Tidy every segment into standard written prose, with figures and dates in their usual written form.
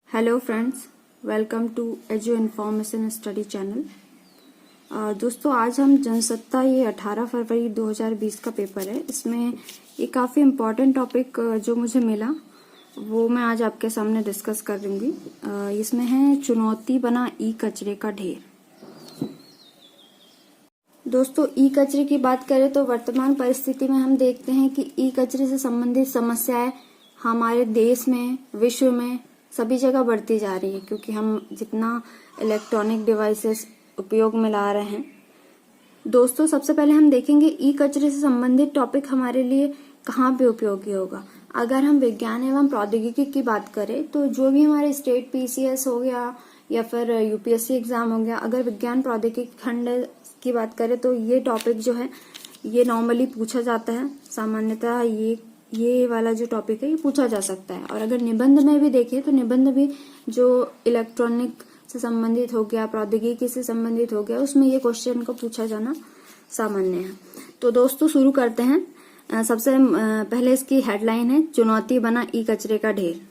Hello friends, welcome to edu information study channel. दोस्तों, आज हम जनसत्ता ये 18 फरवरी 2020 का पेपर है। इसमें ये काफ़ी इम्पोर्टेंट टॉपिक जो मुझे मिला वो मैं आज आपके सामने डिस्कस कर दूंगी। इसमें है चुनौती बना ई कचरे का ढेर। दोस्तों, ई कचरे की बात करें तो वर्तमान परिस्थिति में हम देखते हैं कि ई कचरे से संबंधित समस्याएं हमारे देश में, विश्व में सभी जगह बढ़ती जा रही है, क्योंकि हम जितना इलेक्ट्रॉनिक डिवाइसेस उपयोग में ला रहे हैं। दोस्तों, सबसे पहले हम देखेंगे ई कचरे से संबंधित टॉपिक हमारे लिए कहाँ पे उपयोगी होगा। अगर हम विज्ञान एवं प्रौद्योगिकी की बात करें तो जो भी हमारे स्टेट पीसीएस हो गया या फिर यूपीएससी एग्जाम हो गया, अगर विज्ञान प्रौद्योगिकी खंड की बात करें तो ये टॉपिक जो है ये नॉर्मली पूछा जाता है। सामान्यतः ये वाला जो टॉपिक है ये पूछा जा सकता है। और अगर निबंध में भी देखें तो निबंध भी जो इलेक्ट्रॉनिक से संबंधित हो गया, प्रौद्योगिकी से संबंधित हो गया, उसमें ये क्वेश्चन को पूछा जाना सामान्य है। तो दोस्तों, शुरू करते हैं। सबसे पहले इसकी हेडलाइन है चुनौती बना ई कचरे का ढेर।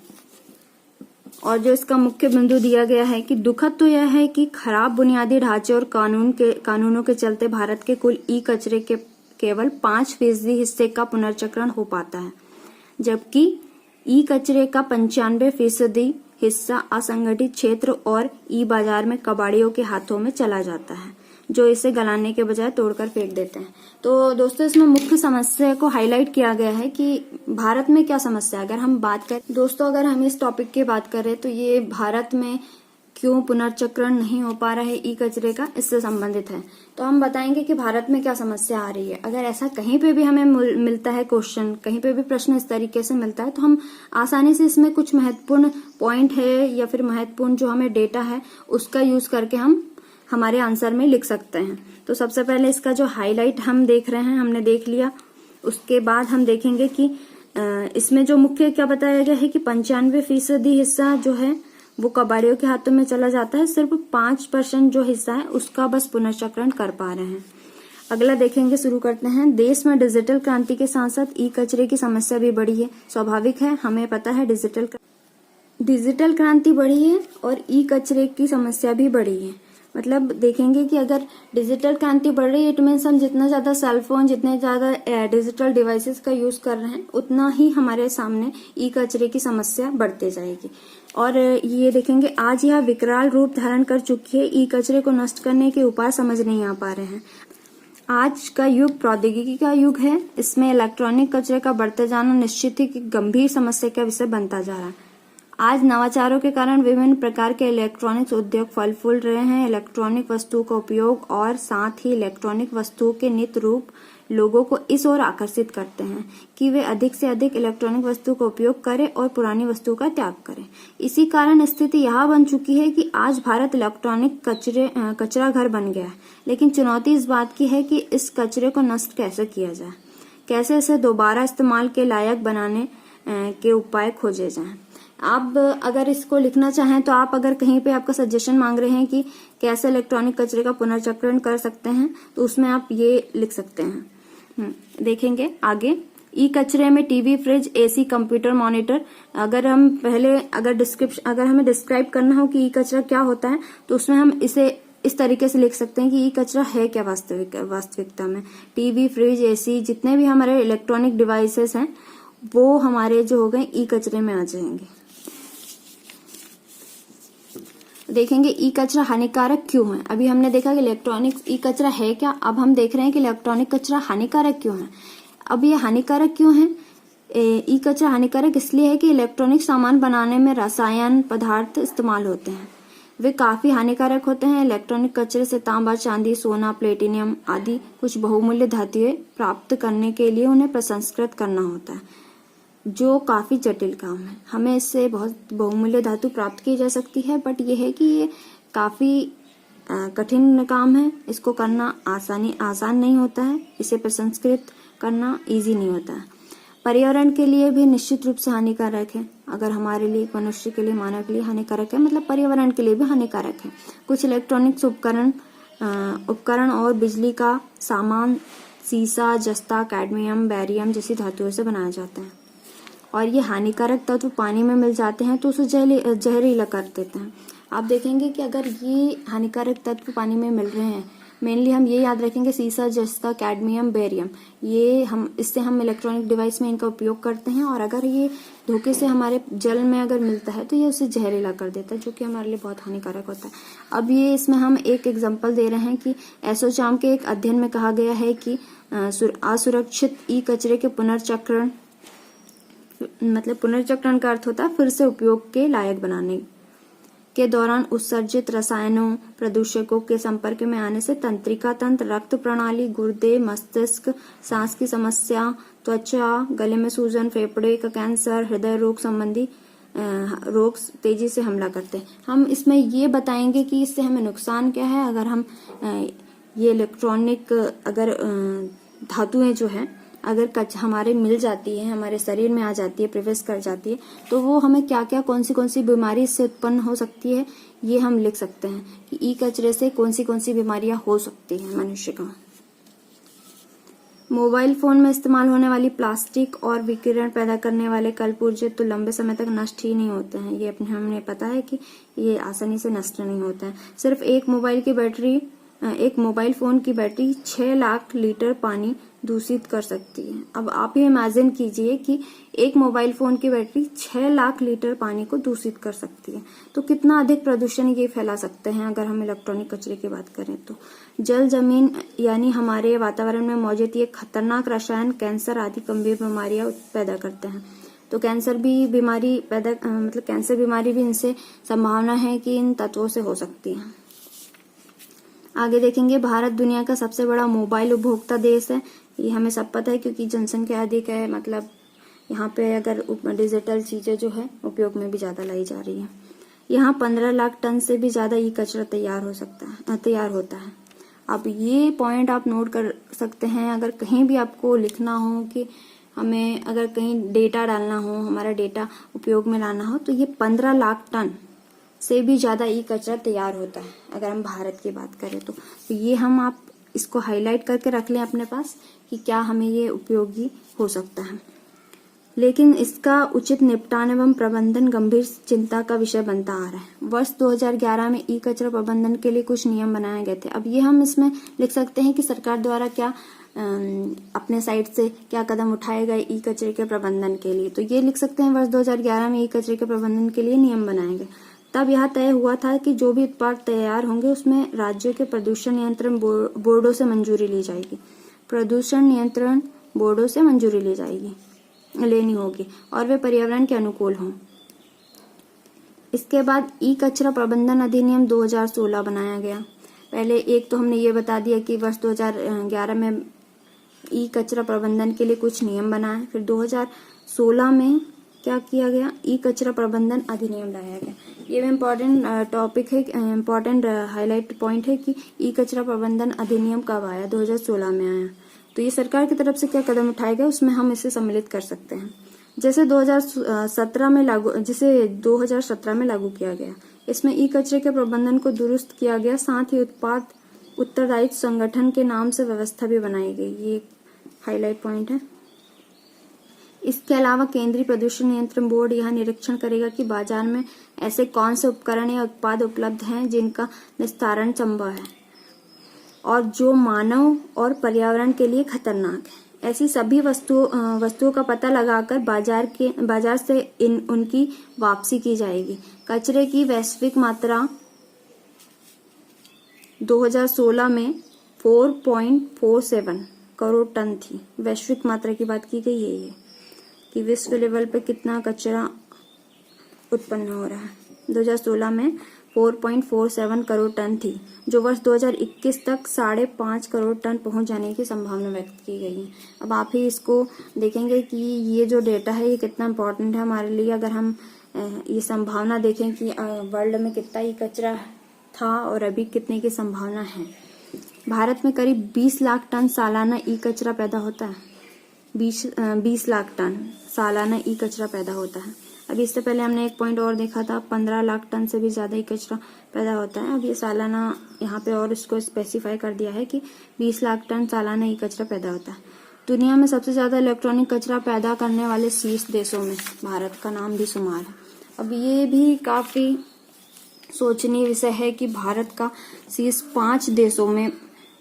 और जो इसका मुख्य बिंदु दिया गया है कि दुखद तो यह है कि खराब बुनियादी ढांचे और कानूनों के चलते भारत के कुल ई कचरे के केवल 5% हिस्से का पुनर्चक्रण हो पाता है, जबकि ई कचरे का 95% हिस्सा असंगठित क्षेत्र और ई बाजार में कबाड़ियों के हाथों में चला जाता है, जो इसे गलाने के बजाय तोड़कर फेंक देते हैं। तो दोस्तों, इसमें मुख्य समस्या को हाईलाइट किया गया है कि भारत में क्या समस्या है। अगर हम बात करें दोस्तों, अगर हम इस टॉपिक की बात करें तो ये भारत में क्यों पुनर्चक्रण नहीं हो पा रहा है ई कचरे का, इससे संबंधित है। तो हम बताएंगे कि भारत में क्या समस्या आ रही है। अगर ऐसा कहीं पे भी हमें मिलता है क्वेश्चन, कहीं पे भी प्रश्न इस तरीके से मिलता है, तो हम आसानी से इसमें कुछ महत्वपूर्ण पॉइंट है या फिर महत्वपूर्ण जो हमें डेटा है उसका यूज करके हम हमारे आंसर में लिख सकते हैं। तो सबसे पहले इसका जो हाईलाइट हम देख रहे हैं, हमने देख लिया। उसके बाद हम देखेंगे कि इसमें जो मुख्य क्या बताया गया है कि 95% हिस्सा जो है वो कबाड़ियों के हाथों में चला जाता है। सिर्फ 5% जो हिस्सा है उसका बस पुनर्चक्रण कर पा रहे हैं। अगला देखेंगे, शुरू करते हैं। देश में डिजिटल क्रांति के साथ साथ ई कचरे की समस्या भी बढ़ी है। स्वाभाविक है, हमें पता है डिजिटल क्रांति बढ़ी है और ई कचरे की समस्या भी बढ़ी है। मतलब देखेंगे कि अगर डिजिटल क्रांति बढ़ रही है, इट मीन्स हम जितना ज्यादा सेलफोन, जितने ज्यादा डिजिटल डिवाइसेस का यूज कर रहे हैं, उतना ही हमारे सामने ई कचरे की समस्या बढ़ते जाएगी। और ये देखेंगे, आज यह विकराल रूप धारण कर चुकी है। ई कचरे को नष्ट करने के उपाय समझ नहीं आ पा रहे हैं। आज का युग प्रौद्योगिकी का युग है। इसमें इलेक्ट्रॉनिक कचरे का बढ़ते जाना निश्चित ही गंभीर समस्या का विषय बनता जा रहा है। आज नवाचारों के कारण विभिन्न प्रकार के इलेक्ट्रॉनिक्स उद्योग फल फूल रहे हैं। इलेक्ट्रॉनिक वस्तुओं का उपयोग और साथ ही इलेक्ट्रॉनिक वस्तुओं के नित्य रूप लोगों को इस ओर आकर्षित करते हैं कि वे अधिक से अधिक इलेक्ट्रॉनिक वस्तु का उपयोग करें और पुरानी वस्तुओं का त्याग करें। इसी कारण स्थिति यह बन चुकी है कि आज भारत इलेक्ट्रॉनिक कचरा घर बन गया है। लेकिन चुनौती इस बात की है कि इस कचरे को नष्ट कैसे किया जाए, कैसे इसे दोबारा इस्तेमाल के लायक बनाने के उपाय खोजे जाएं। आप अगर इसको लिखना चाहें तो आप अगर कहीं पे आपका सजेशन मांग रहे हैं कि कैसे इलेक्ट्रॉनिक कचरे का पुनर्चक्रण कर सकते हैं, तो उसमें आप ये लिख सकते हैं। देखेंगे आगे, ई कचरे में TV, fridge, AC, computer, monitor. अगर हम पहले अगर हमें डिस्क्राइब करना हो कि ई कचरा क्या होता है, तो उसमें हम इसे इस तरीके से लिख सकते हैं कि ई कचरा है क्या वास्तविकता में। टीवी, फ्रिज, एसी, जितने भी हमारे इलेक्ट्रॉनिक डिवाइसेस हैं वो हमारे जो हो गए ई कचरे में आ जाएंगे। देखेंगे ई कचरा हानिकारक क्यों है। अभी हमने देखा कि इलेक्ट्रॉनिक ई कचरा है क्या, अब हम देख रहे हैं कि इलेक्ट्रॉनिक कचरा हानिकारक क्यों है। अब ये हानिकारक क्यों है? ई कचरा हानिकारक इसलिए है कि इलेक्ट्रॉनिक सामान बनाने में रसायन पदार्थ इस्तेमाल होते हैं, वे काफी हानिकारक होते हैं। इलेक्ट्रॉनिक कचरे से तांबा, चांदी, सोना, प्लेटिनियम आदि कुछ बहुमूल्य धातुएं प्राप्त करने के लिए उन्हें प्रसंस्कृत करना होता है, जो काफी जटिल काम है। हमें इससे बहुत बहुमूल्य धातु प्राप्त की जा सकती है, बट ये है कि ये काफी कठिन काम है। इसको करना आसान नहीं होता है। इसे प्रसंस्कृत करना इजी नहीं होता है। पर्यावरण के लिए भी निश्चित रूप से हानिकारक है। अगर हमारे लिए, मनुष्य के लिए, मानव के लिए हानिकारक है, मतलब पर्यावरण के लिए भी हानिकारक है। कुछ इलेक्ट्रॉनिक्स उपकरण और बिजली का सामान शीशा, जस्ता, कैडमियम, बेरियम जैसी धातुओं से बनाया जाता है। और ये हानिकारक तत्व पानी में मिल जाते हैं तो उसे जहरीला कर देते हैं। आप देखेंगे कि अगर ये हानिकारक तत्व पानी में मिल रहे हैं, मेनली हम ये याद रखेंगे सीसा, जस्ता, कैडमियम, बेरियम, ये हम इलेक्ट्रॉनिक डिवाइस में इनका उपयोग करते हैं, और अगर ये धोखे से हमारे जल में अगर मिलता है तो ये उसे जहरीला कर देता है, जो कि हमारे लिए बहुत हानिकारक होता है। अब ये इसमें हम एक एग्जांपल दे रहे हैं कि एसोचैम के एक अध्ययन में कहा गया है कि असुरक्षित ई कचरे के पुनर्चक्रण, मतलब पुनर्चक्रण का अर्थ होता है फिर से उपयोग के लायक बनाने के दौरान उत्सर्जित रसायनों, प्रदूषकों के संपर्क में आने से तंत्रिका तंत्र, रक्त प्रणाली, गुर्दे, मस्तिष्क, सांस की समस्या, त्वचा, गले में सूजन, फेफड़े का कैंसर, हृदय रोग संबंधी रोग तेजी से हमला करते हैं। हम इसमें ये बताएंगे कि इससे हमें नुकसान क्या है अगर हम ये इलेक्ट्रॉनिक अगर धातुएं जो है अगर हमारे मिल जाती है, हमारे शरीर में आ जाती है, प्रवेश कर जाती है, तो वो हमें क्या क्या कौन सी बीमारी इससे उत्पन्न हो सकती है, ये हम लिख सकते हैं कि ई कचरे से कौन सी बीमारियां हो सकती हैं मनुष्य को। मोबाइल फोन में इस्तेमाल होने वाली प्लास्टिक और विकिरण पैदा करने वाले कलपुर्जे तो लंबे समय तक नष्ट ही नहीं होते हैं। ये हमें पता है कि ये आसानी से नष्ट नहीं होते हैं। सिर्फ एक मोबाइल फोन की बैटरी 6 लाख लीटर पानी दूषित कर सकती है। अब आप ये इमेजिन कीजिए कि एक मोबाइल फोन की बैटरी 6 लाख लीटर पानी को दूषित कर सकती है, तो कितना अधिक प्रदूषण ये फैला सकते हैं अगर हम इलेक्ट्रॉनिक कचरे की बात करें तो। जल, जमीन यानी हमारे वातावरण में मौजूद ये खतरनाक रसायन कैंसर आदि गंभीर बीमारियां पैदा करते हैं। तो कैंसर बीमारी भी इनसे संभावना है कि इन तत्वों से हो सकती है। आगे देखेंगे, भारत दुनिया का सबसे बड़ा मोबाइल उपभोक्ता देश है। ये हमें सब पता है क्योंकि जनसंख्या अधिक है, मतलब यहाँ पे अगर डिजिटल चीजें जो है उपयोग में भी ज्यादा लाई जा रही है। यहाँ 15 लाख टन से भी ज्यादा ई कचरा तैयार होता है। अब ये पॉइंट आप नोट कर सकते हैं। अगर कहीं भी आपको लिखना हो कि हमें अगर कहीं डेटा डालना हो, हमारा डेटा उपयोग में लाना हो, तो ये 15 लाख टन से भी ज्यादा ई कचरा तैयार होता है अगर हम भारत की बात करें तो ये आप इसको हाईलाइट करके रख लें अपने पास कि क्या हमें ये उपयोगी हो सकता है। लेकिन इसका उचित निपटान एवं प्रबंधन गंभीर चिंता का विषय बनता आ रहा है। वर्ष 2011 में ई कचरा प्रबंधन के लिए कुछ नियम बनाए गए थे। अब ये हम इसमें लिख सकते हैं कि सरकार द्वारा क्या अपने साइड से क्या कदम उठाए गए ई कचरे के प्रबंधन के लिए, तो ये लिख सकते हैं वर्ष 2011 में ई कचरे के प्रबंधन के लिए नियम बनाए गए। तब यह तय हुआ था कि जो भी उत्पाद तैयार होंगे उसमें राज्यों के प्रदूषण नियंत्रण बोर्डों से मंजूरी ली जाएगी। प्रदूषण नियंत्रण बोर्डों से मंजूरी लेनी होगी और वे पर्यावरण के अनुकूल हों। इसके बाद ई कचरा प्रबंधन अधिनियम 2016 बनाया गया। पहले एक तो हमने ये बता दिया कि वर्ष 2011 में ई कचरा प्रबंधन के लिए कुछ नियम बनाए, फिर 2016 में क्या किया गया, ई कचरा प्रबंधन अधिनियम लाया गया। ये भी इम्पोर्टेंट टॉपिक है, इम्पोर्टेंट हाईलाइट पॉइंट है कि ई कचरा प्रबंधन अधिनियम कब आया, 2016 में आया। तो ये सरकार की तरफ से क्या कदम उठाए गए उसमें हम इसे सम्मिलित कर सकते हैं। जिसे 2017 में लागू किया गया। इसमें ई कचरे के प्रबंधन को दुरुस्त किया गया, साथ ही उत्पाद उत्तरदायित्व संगठन के नाम से व्यवस्था भी बनाई गई। ये हाईलाइट पॉइंट है। इसके अलावा केंद्रीय प्रदूषण नियंत्रण बोर्ड यह निरीक्षण करेगा कि बाजार में ऐसे कौन से उपकरण या उत्पाद उपलब्ध हैं जिनका निस्तारण संभव है और जो मानव और पर्यावरण के लिए खतरनाक है। ऐसी सभी वस्तुओं का पता लगाकर बाजार से उनकी वापसी की जाएगी। कचरे की वैश्विक मात्रा 2016 में 4.47 करोड़ टन थी। वैश्विक मात्रा की बात की गई है ये कि विश्व लेवल पे कितना कचरा उत्पन्न हो रहा है। 2016 में 4.47 करोड़ टन थी, जो वर्ष 2021 तक 5.5 करोड़ टन पहुंच जाने की संभावना व्यक्त की गई है। अब आप ही इसको देखेंगे कि ये जो डेटा है ये कितना इम्पोर्टेंट है हमारे लिए। अगर हम ये संभावना देखें कि वर्ल्ड में कितना ही कचरा था और अभी कितने की संभावना है। भारत में करीब 20 लाख टन सालाना ई कचरा पैदा होता है। 20 लाख टन सालाना ई कचरा पैदा होता है। अभी इससे पहले हमने एक पॉइंट और देखा था, 15 लाख टन से भी ज्यादा ई कचरा पैदा होता है। अब ये सालाना यहाँ पे और इसको स्पेसिफाई कर दिया है कि 20 लाख टन सालाना ई कचरा पैदा होता है। दुनिया में सबसे ज्यादा इलेक्ट्रॉनिक कचरा पैदा करने वाले शीर्ष देशों में भारत का नाम भी शुमार है। अब ये भी काफी सोचनीय विषय है कि भारत का शीर्ष 5 देशों में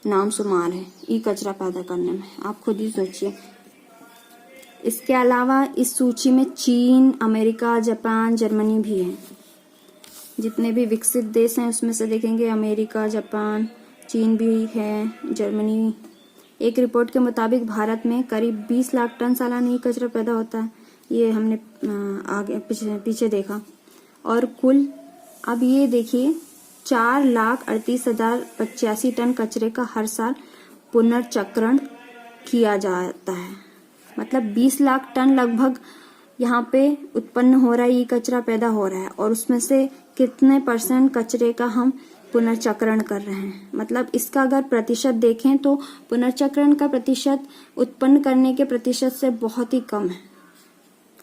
नाम शुमार है ई कचरा पैदा करने में। आप खुद ही सोचिए। इसके अलावा इस सूची में चीन, अमेरिका, जापान, जर्मनी भी है। जितने भी विकसित देश हैं उसमें से देखेंगे अमेरिका, जापान, चीन भी है, जर्मनी। एक रिपोर्ट के मुताबिक भारत में करीब 20 लाख टन सालाना ई कचरा पैदा होता है। ये हमने आगे पीछे देखा। और कुल अब ये देखिए 4,38,085 टन कचरे का हर साल पुनर्चक्रण किया जाता है। मतलब 20 लाख टन लगभग यहाँ पे उत्पन्न हो रहा है, ये कचरा पैदा हो रहा है। और उसमें से कितने % कचरे का हम पुनर्चक्रण कर रहे हैं। मतलब इसका अगर प्रतिशत देखें तो पुनर्चक्रण का प्रतिशत उत्पन्न करने के प्रतिशत से बहुत ही कम है।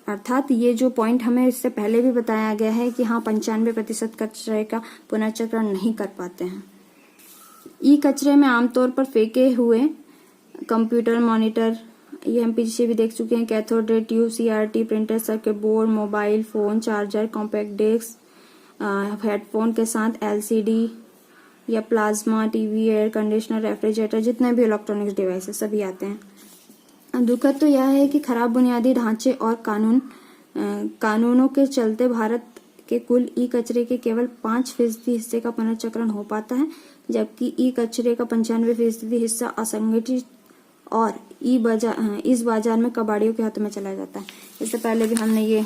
अर्थात ये जो पॉइंट हमें इससे पहले भी बताया गया है कि हाँ 95% कचरे का पुनर्चक्रण नहीं कर पाते हैं। ई कचरे में आमतौर पर फेंके हुए कंप्यूटर मॉनिटर, ये हम पीछे भी देख चुके हैं, cathode ray tube, CRT, printer, circuit board, mobile phone, charger, compact disc, headphone के साथ LCD या plasma TV, air conditioner, refrigerator, जितने भी इलेक्ट्रॉनिक्स डिवाइसेस सभी आते हैं। दुखद तो यह है कि खराब बुनियादी ढांचे और कानूनों के चलते भारत के कुल ई कचरे के केवल 5% हिस्से का पुनर्चक्रण हो पाता है, जबकि ई कचरे का 95% हिस्सा असंगठित और इस बाजार में कबाड़ियों के हाथों में चला जाता है। इससे पहले भी हमने ये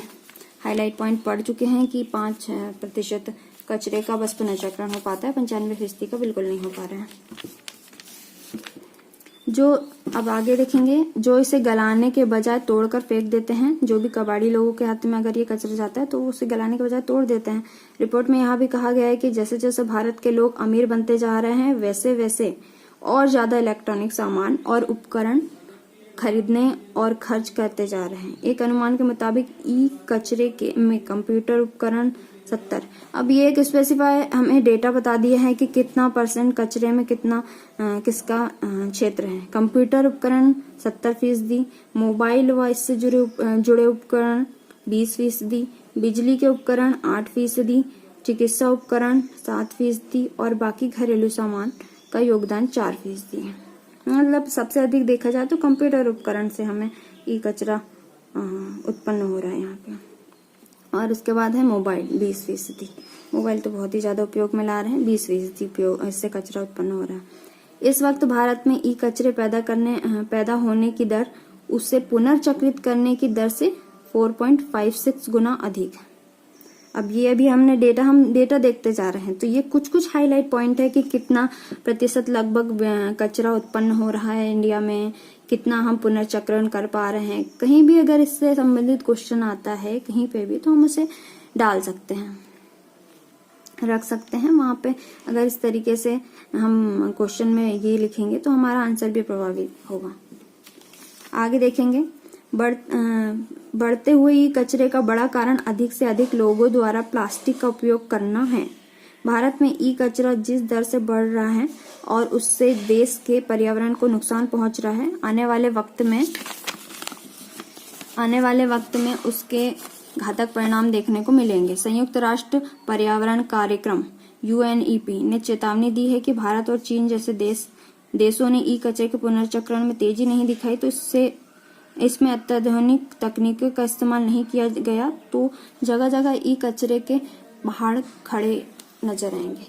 हाईलाइट पॉइंट पढ़ चुके हैं कि 5% कचरे का बस पुनर्चक्रण हो पाता है, 95% का बिल्कुल नहीं हो पा रहा है। जो अब आगे देखेंगे, जो इसे गलाने के बजाय तोड़कर फेंक देते हैं। जो भी कबाड़ी लोगों के हाथ में अगर ये कचरा जाता है तो उसे गलाने के बजाय तोड़ देते हैं। रिपोर्ट में यहाँ भी कहा गया है कि जैसे जैसे भारत के लोग अमीर बनते जा रहे हैं वैसे वैसे और ज्यादा इलेक्ट्रॉनिक सामान और उपकरण खरीदने और खर्च करते जा रहे हैं। एक अनुमान के मुताबिक ई कचरे के में कंप्यूटर उपकरण 70। अब ये एक स्पेसिफाई हमें डेटा बता दिया है कि कितना % कचरे में कितना किसका क्षेत्र है। कंप्यूटर उपकरण 70%, मोबाइल व इससे जुड़े उपकरण 20%, बिजली के उपकरण 8%, चिकित्सा उपकरण 7% और बाकी घरेलू सामान का योगदान 4% है। मतलब सबसे अधिक देखा जाए तो कंप्यूटर उपकरण से हमें ई कचरा उत्पन्न हो रहा है यहाँ पे। और उसके बाद है मोबाइल 20%। मोबाइल तो बहुत ही ज्यादा उपयोग में ला रहे हैं, 20% उपयोग इससे कचरा उत्पन्न हो रहा है। इस वक्त भारत में ई कचरे पैदा होने की दर उससे पुनर्चक्रित करने की दर से 4.56 गुना अधिक है। अब ये अभी हम डेटा देखते जा रहे हैं तो ये कुछ हाईलाइट पॉइंट है कि कितना % लगभग कचरा उत्पन्न हो रहा है इंडिया में, कितना हम पुनर्चक्रण कर पा रहे हैं। कहीं भी अगर इससे संबंधित क्वेश्चन आता है कहीं पे भी तो हम उसे डाल सकते हैं, रख सकते हैं वहां पे। अगर इस तरीके से हम क्वेश्चन में ये लिखेंगे तो हमारा आंसर भी प्रभावित होगा। आगे देखेंगे, बढ़ते हुए ई कचरे का बड़ा कारण अधिक से अधिक लोगों द्वारा प्लास्टिक का उपयोग करना है। भारत में ई कचरा जिस दर से बढ़ रहा है और उससे देश के पर्यावरण को नुकसान पहुंच रहा है, आने वाले वक्त में उसके घातक परिणाम देखने को मिलेंगे। संयुक्त राष्ट्र पर्यावरण कार्यक्रम UNEP ने चेतावनी दी है कि भारत और चीन जैसे देशों ने ई कचरे के पुनर्चक्रण में तेजी नहीं दिखाई तो इसमें अत्याधुनिक तकनीकों का इस्तेमाल नहीं किया गया तो जगह जगह ई कचरे के पहाड़ खड़े नजर आएंगे।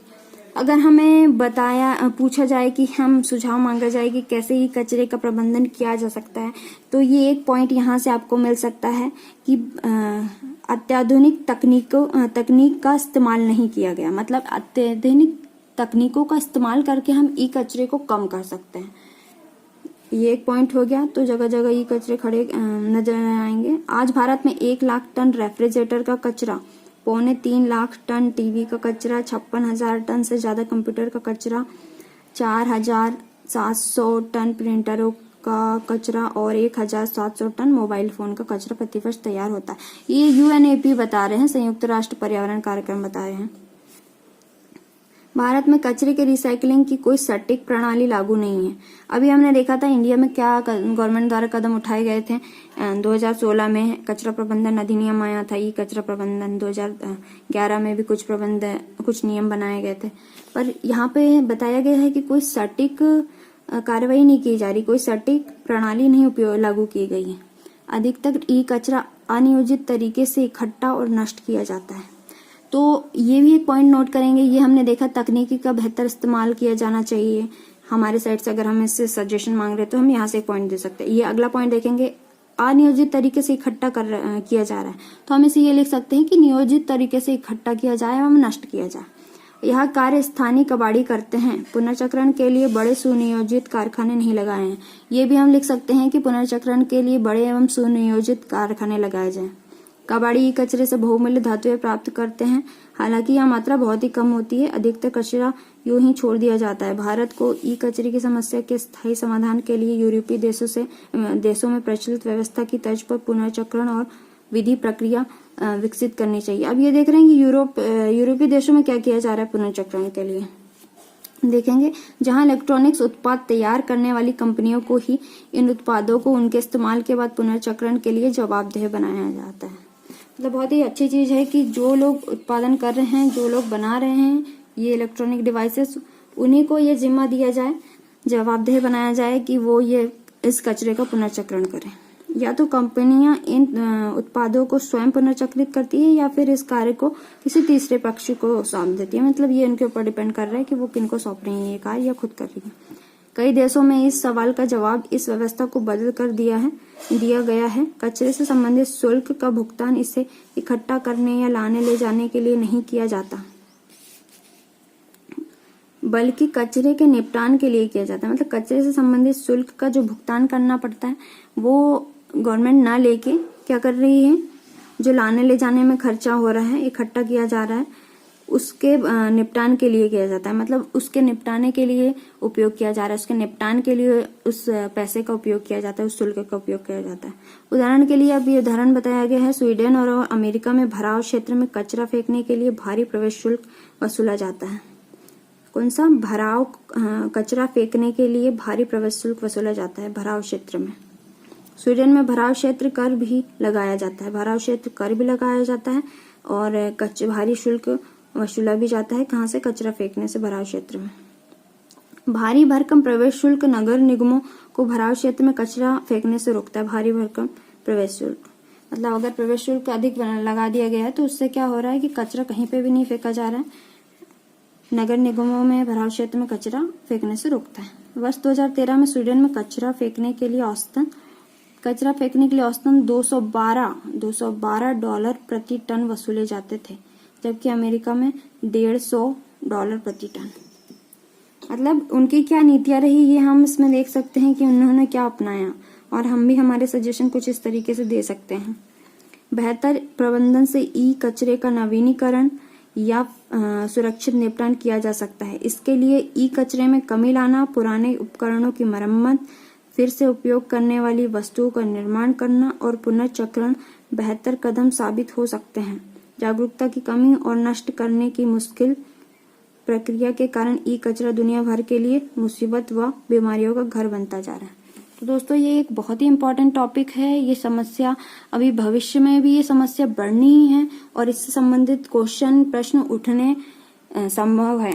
अगर हमें पूछा जाए कि हम सुझाव मांगा जाए कि कैसे ई कचरे का प्रबंधन किया जा सकता है तो ये एक पॉइंट यहाँ से आपको मिल सकता है कि अत्याधुनिक तकनीक का इस्तेमाल नहीं किया गया। मतलब अत्याधुनिक तकनीकों का इस्तेमाल करके हम ई कचरे को कम कर सकते हैं। ये एक पॉइंट हो गया। तो जगह जगह ये कचरे खड़े नजर आएंगे। आज भारत में 1 लाख टन रेफ्रिजरेटर का कचरा, 3.25 लाख टन टीवी का कचरा, 56,000 टन से ज्यादा कंप्यूटर का कचरा, 4,700 टन प्रिंटरों का कचरा और 1,700 टन मोबाइल फोन का कचरा प्रतिवर्ष तैयार होता है। ये UNEP बता रहे हैं, संयुक्त राष्ट्र पर्यावरण कार्यक्रम बता रहे हैं। भारत में कचरे के रिसाइकलिंग की कोई सटीक प्रणाली लागू नहीं है। अभी हमने देखा था इंडिया में क्या गवर्नमेंट द्वारा कदम उठाए गए थे। 2016 में कचरा प्रबंधन अधिनियम आया था, ई कचरा प्रबंधन। 2011 में भी कुछ नियम बनाए गए थे, पर यहाँ पे बताया गया है कि कोई सटीक कार्रवाई नहीं की जा रही, कोई सटीक प्रणाली नहीं लागू की गई है। अधिकतर ई कचरा अनियोजित तरीके से इकट्ठा और नष्ट किया जाता है। तो ये भी एक पॉइंट नोट करेंगे, ये हमने देखा तकनीकी का बेहतर इस्तेमाल किया जाना चाहिए। हमारे साइड से अगर हम इससे सजेशन मांग रहे हैं तो हम यहाँ से एक पॉइंट दे सकते हैं। ये अगला पॉइंट देखेंगे, अनियोजित तरीके से इकट्ठा किया जा रहा है, तो हम इसे ये लिख सकते हैं कि नियोजित तरीके से इकट्ठा किया जाए एवं नष्ट किया जाए। यह कार्य स्थानीय कबाड़ी करते हैं। पुनर्चक्रण के लिए बड़े सुनियोजित कारखाने नहीं लगाए हैं। ये भी हम लिख सकते हैं कि पुनर्चक्रण के लिए बड़े एवं सुनियोजित कारखाने लगाए जाएं। कबाड़ी ई कचरे से बहुमूल्य धातुएं प्राप्त करते हैं, हालांकि यह मात्रा बहुत ही कम होती है। अधिकतर कचरा यूं ही छोड़ दिया जाता है। भारत को ई कचरे की समस्या के स्थायी समाधान के लिए यूरोपीय देशों में प्रचलित व्यवस्था की तर्ज पर पुनर्चक्रण और विधि प्रक्रिया विकसित करनी चाहिए। अब ये देख रहे हैं कि यूरोपीय देशों में क्या किया जा रहा है पुनर्चक्रण के लिए। देखेंगे जहां इलेक्ट्रॉनिक्स उत्पाद तैयार करने वाली कंपनियों को ही इन उत्पादों को उनके इस्तेमाल के बाद पुनर्चक्रण के लिए जवाबदेह बनाया जाता है। मतलब बहुत ही अच्छी चीज है कि जो लोग उत्पादन कर रहे हैं, जो लोग बना रहे हैं ये इलेक्ट्रॉनिक डिवाइसेस, उन्हीं को ये जिम्मा दिया जाए, जवाबदेह बनाया जाए कि वो ये इस कचरे का पुनर्चक्रण करें। या तो कंपनियां इन उत्पादों को स्वयं पुनर्चक्रित करती है या फिर इस कार्य को किसी तीसरे पक्ष को सौंप देती है। मतलब ये उनके ऊपर डिपेंड कर रहा है कि वो किनको सौंप रही है ये कार्य या खुद कर रही है। कई देशों में इस सवाल का जवाब इस व्यवस्था को बदल कर दिया गया है। कचरे से संबंधित शुल्क का भुगतान इसे इकट्ठा करने या लाने ले जाने के लिए नहीं किया जाता, बल्कि कचरे के निपटान के लिए किया जाता है। मतलब कचरे से संबंधित शुल्क का जो भुगतान करना पड़ता है वो गवर्नमेंट ना लेके क्या कर रही है, जो लाने ले जाने में खर्चा हो रहा है, इकट्ठा किया जा रहा है, उसके निपटान के लिए किया जाता है। मतलब उसके निपटाने के लिए उपयोग किया जा रहा है, उसके निपटान के लिए उस पैसे का उपयोग किया जाता है, उस शुल्क का उपयोग किया जाता है। उदाहरण के लिए अब ये उदाहरण बताया गया है, स्वीडन और अमेरिका में भराव क्षेत्र में कचरा फेंकने के लिए भारी प्रवेश शुल्क वसूला जाता है। कौन सा? भराव कचरा फेंकने के लिए भारी प्रवेश शुल्क वसूला जाता है भराव क्षेत्र में। स्वीडन में भराव क्षेत्र कर भी लगाया जाता है, भराव क्षेत्र कर भी लगाया जाता है और भारी शुल्क वसूला भी जाता है। कहाँ से? कचरा फेंकने से भराव क्षेत्र में। भारी भरकम प्रवेश शुल्क नगर निगमों को भराव क्षेत्र में कचरा फेंकने से रोकता है। भारी भरकम प्रवेश शुल्क मतलब अगर प्रवेश शुल्क अधिक लगा दिया गया है तो उससे क्या हो रहा है कि कचरा कहीं पे भी नहीं फेंका जा रहा है, नगर निगमों में भराव क्षेत्र में कचरा फेंकने से रोकता है। वर्ष 2013 में स्वीडन में कचरा फेंकने के लिए औसतन $212 प्रति टन वसूले जाते थे, जबकि अमेरिका में $150 प्रति टन। मतलब उनकी क्या नीतियां रही ये हम इसमें देख सकते हैं कि उन्होंने क्या अपनाया, और हम भी हमारे सजेशन कुछ इस तरीके से दे सकते हैं। बेहतर प्रबंधन से ई कचरे का नवीनीकरण या सुरक्षित निपटान किया जा सकता है। इसके लिए ई कचरे में कमी लाना, पुराने उपकरणों की मरम्मत, फिर से उपयोग करने वाली वस्तुओं का निर्माण करना और पुनर्चक्रण बेहतर कदम साबित हो सकते हैं। जागरूकता की कमी और नष्ट करने की मुश्किल प्रक्रिया के कारण ई कचरा दुनिया भर के लिए मुसीबत व बीमारियों का घर बनता जा रहा है। तो दोस्तों ये एक बहुत ही इम्पोर्टेंट टॉपिक है। ये समस्या अभी भविष्य में भी ये समस्या बढ़नी ही है और इससे संबंधित प्रश्न उठने संभव है।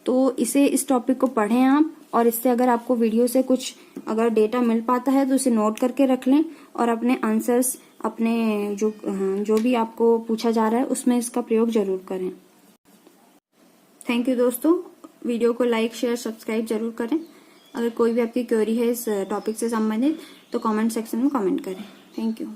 तो इस टॉपिक को पढ़ें आप, और इससे अगर आपको वीडियो से कुछ अगर डेटा मिल पाता है तो उसे नोट करके रख लें और अपने आंसर्स, अपने जो भी आपको पूछा जा रहा है उसमें इसका प्रयोग जरूर करें। थैंक यू दोस्तों। वीडियो को लाइक, शेयर, सब्सक्राइब जरूर करें। अगर कोई भी आपकी क्वेरी है इस टॉपिक से संबंधित तो कमेंट सेक्शन में कमेंट करें। Thank you.